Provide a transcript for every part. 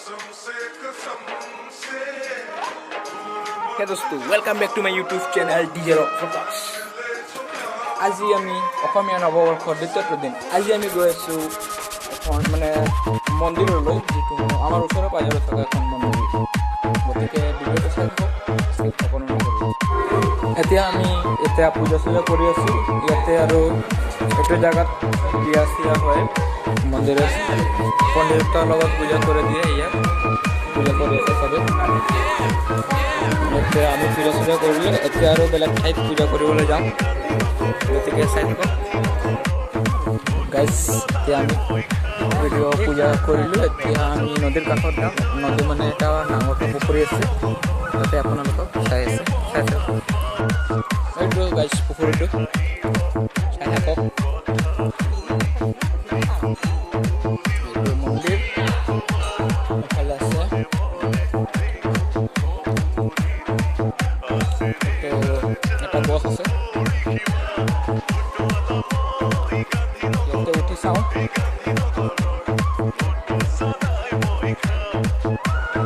Hey dosto, welcome back to my YouTube channel DJ Rock Focus. আজি আমি অসমীয়া নৱবৰ্ষৰ দ্বিতীয়টো দিন। আজি আমি গৈ আছোঁ এখন মানে মন্দিৰলৈ, যিটো আমাৰ ওচৰে পাজৰে থকা এখন মন্দিৰ। গতিকে ভিডিঅ'টো চাই থাকক, স্কিপ নকৰিব। এতিয়া আমি পূজা চূজা কৰি আছোঁ ইয়াতে, আৰু এইটো জেগাত বিয়া চিয়া হয় মন্দিৰত। পণ্ডিতৰ লগত পূজা কৰি দিয়ে, ইয়াত পূজা কৰি আছে চবে। এতিয়া আমি পূজা চূজা কৰিলে এতিয়া আৰু বেলেগ ঠাইত পূজা কৰিবলৈ যাম। গতিকে চাই থাকক গাইজ। এতিয়া আমি ভিডিঅ' পূজা কৰিলোঁ, এতিয়া আমি নদীৰ কাষত যাম। নদী মানে এটা ডাঙৰটো পুখুৰী আছে, তাতে আপোনালোকক চাই থাকক। এইটো গাইজ পুখুৰীটো চাই থাকক। এইটো মন্দিৰ এফালে আছে। এটা গছ আছে, ইয়াতে উঠি চাওঁ।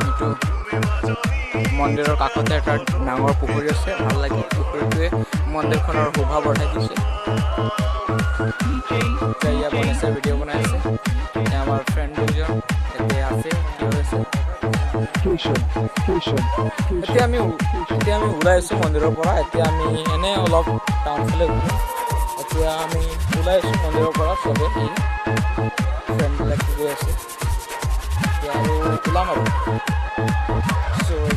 এইটো মন্দিৰৰ কাষতে এটা ডাঙৰ পুখুৰী আছে, ভাল লাগে। পুখুৰীটোৱে মন্দিৰখনৰ শোভা বঢ়াই দিছে। এতিয়া বনাইছে, ভিডিঅ' বনাই আছে। আমাৰ ফ্ৰেণ্ড দুজন এতিয়া আছে, কি হৈছে। এতিয়া আমি ওলাই আছোঁ মন্দিৰৰ পৰা। এতিয়া আমি এনেই অলপ টাউন ফালে ঘূৰিম। এতিয়া আমি ওলাই আছোঁ মন্দিৰৰ পৰা, চবেই ফ্ৰেণ্ডবিলাকে গৈ আছে। এতিয়া আৰু ওলাম আৰু।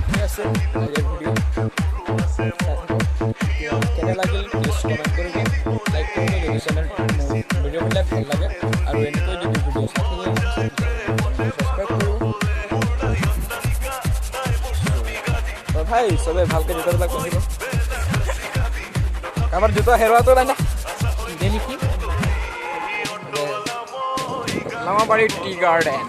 ঠিক আছে, ভিডিঅ' কেনে লাগিল প্লিজ কমেণ্ট কৰিব, লাইক কৰিব যদি চেনেল ভিডিঅ'বিলাক ভাল লাগে। আৰু এনেকৈ যদি ভিডিঅ' চাই থাকে ছাবস্ক্ৰাইব কৰিব। ভাই চবে ভালকৈ জোতাবিলাক পিন্ধিব। কাৰোবাৰ জোতা হেৰুৱাটো নাই না দে নেকি। Lamabari tea garden.